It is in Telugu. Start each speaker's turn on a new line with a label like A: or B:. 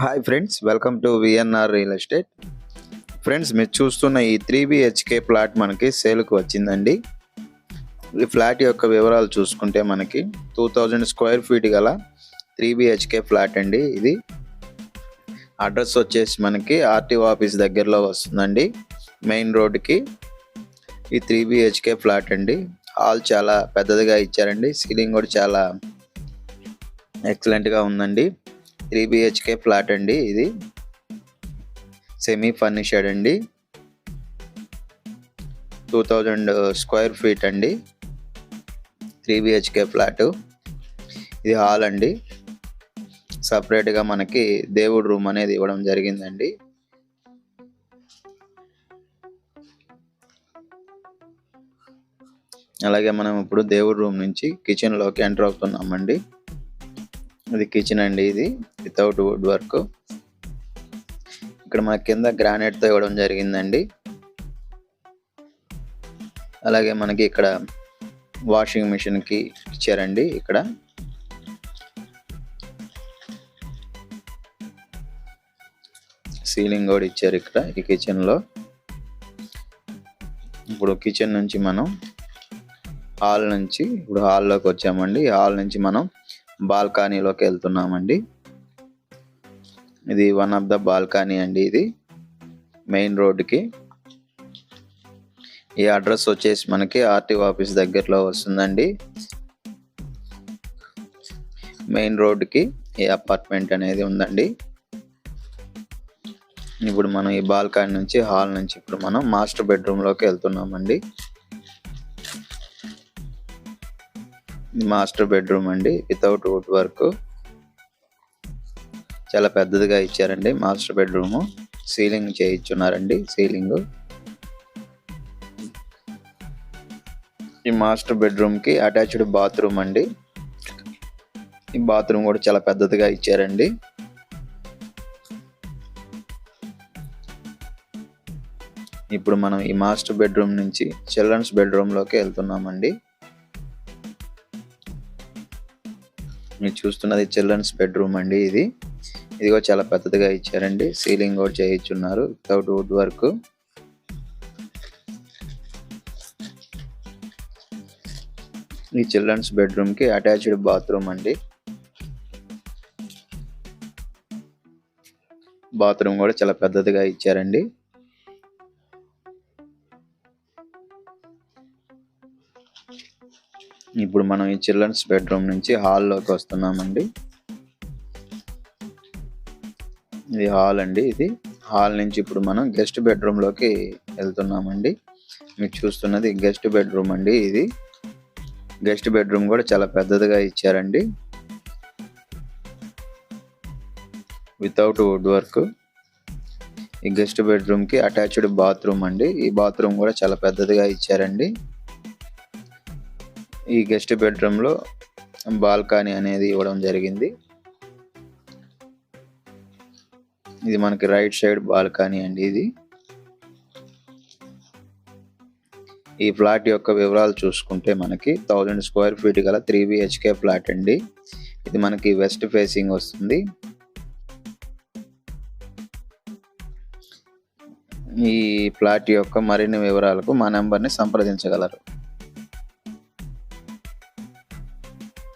A: Hi friends, welcome to VNR real estate. Friends, మీరు చూస్తున్న ఈ 3 BHK ప్లాట్ మనకి సేల్కి వచ్చిందండి. ఈ ఫ్లాట్ యొక్క వివరాలు చూసుకుంటే మనకి 2000 స్క్వేర్ ఫీట్ గల 3 BHK ఫ్లాట్ అండి. ఇది అడ్రస్ వచ్చేసి మనకి ఆర్టీఓ ఆఫీస్ దగ్గరలో వస్తుందండి, మెయిన్ రోడ్కి. ఈ 3 BHK ఫ్లాట్ అండి. హాల్ చాలా పెద్దదిగా ఇచ్చారండి. సీలింగ్ కూడా చాలా ఎక్సలెంట్గా ఉందండి. 3 BHK ఫ్లాట్ అండి. ఇది సెమీ ఫర్నిషడ్ అండి. 2000 స్క్వేర్ ఫీట్ అండి. 3 BHK ఫ్లాట్. ఇది హాల్ అండి. సపరేట్గా మనకి దేవుడి రూమ్ అనేది ఇవ్వడం జరిగిందండి. అలాగే మనం ఇప్పుడు దేవుడి రూమ్ నుంచి కిచెన్లోకి ఎంటర్ అవుతున్నామండి. ఇది కిచెన్ అండి. ఇది వితౌట్ వుడ్ వర్క్. ఇక్కడ మన కింద గ్రానైట్తో ఇవ్వడం జరిగిందండి. అలాగే మనకి ఇక్కడ వాషింగ్ మిషన్కి ఇచ్చారండి. ఇక్కడ సీలింగ్ కూడా ఇచ్చారు ఇక్కడ ఈ కిచెన్లో. ఇప్పుడు కిచెన్ నుంచి మనం హాల్లోకి వచ్చామండి. హాల్ నుంచి మనం బాల్కనీలోకి వెళ్తున్నామండి. ఇది వన్ ఆఫ్ ద బాల్కనీ అండి. ఇది మెయిన్ రోడ్కి. ఈ అడ్రస్ వచ్చేసి మనకి ఆర్టీఓ ఆఫీస్ దగ్గరలో వస్తుందండి. మెయిన్ రోడ్కి ఈ అపార్ట్మెంట్ అనేది ఉందండి. ఇప్పుడు మనం ఈ బాల్కనీ నుంచి హాల్ నుంచి ఇప్పుడు మనం మాస్టర్ బెడ్రూమ్లోకి వెళ్తున్నామండి. మాస్టర్ బెడ్రూమ్ అండి, వితౌట్ వుడ్ వర్క్. చాలా పెద్దదిగా ఇచ్చారండి మాస్టర్ బెడ్రూమ్. సీలింగ్ చేయించున్నారండి. సీలింగ్ ఈ మాస్టర్ బెడ్రూమ్ కి అటాచ్డ్ బాత్రూమ్ అండి. ఈ బాత్రూమ్ కూడా చాలా పెద్దదిగా ఇచ్చారండి. ఇప్పుడు మనం ఈ మాస్టర్ బెడ్రూమ్ నుంచి చిల్డ్రన్స్ బెడ్రూమ్లోకి వెళ్తున్నామండి. మీరు చూస్తున్నది చిల్డ్రన్స్ బెడ్రూమ్ అండి. ఇది కూడా చాలా పెద్దదిగా ఇచ్చారండి. సీలింగ్ కూడా చేయించున్నారు వితౌట్ వుడ్ వర్క్. ఈ చిల్డ్రన్స్ బెడ్రూమ్ కి అటాచ్డ్ బాత్రూమ్ అండి. బాత్రూమ్ కూడా చాలా పెద్దదిగా ఇచ్చారండి. ఇప్పుడు మనం ఈ చిల్డ్రన్స్ బెడ్రూమ్ నుంచి హాల్లోకి వస్తున్నామండి. ఇది హాల్ అండి. ఇది హాల్ నుంచి ఇప్పుడు మనం గెస్ట్ బెడ్రూమ్లోకి వెళ్తున్నామండి. మీరు చూస్తున్నది గెస్ట్ బెడ్రూమ్ అండి. ఇది గెస్ట్ బెడ్రూమ్ కూడా చాలా పెద్దదిగా ఇచ్చారండి, వితౌట్ వుడ్ వర్క్. ఈ గెస్ట్ బెడ్రూమ్కి అటాచ్డ్ బాత్రూమ్ అండి. ఈ బాత్రూమ్ కూడా చాలా పెద్దదిగా ఇచ్చారండి. ఈ గెస్ట్ బెడ్రూమ్లో బాల్కనీ అనేది ఇవ్వడం జరిగింది. ఇది మనకి రైట్ సైడ్ బాల్కనీ అండి. ఇది ఈ ఫ్లాట్ యొక్క వివరాలు చూసుకుంటే మనకి 1000 స్క్వేర్ ఫీట్ గల 3 BHK ఫ్లాట్ అండి. ఇది మనకి వెస్ట్ ఫేసింగ్ వస్తుంది. ఈ ఫ్లాట్ యొక్క మరిన్ని వివరాలకు మా నెంబర్ని సంప్రదించగలరు.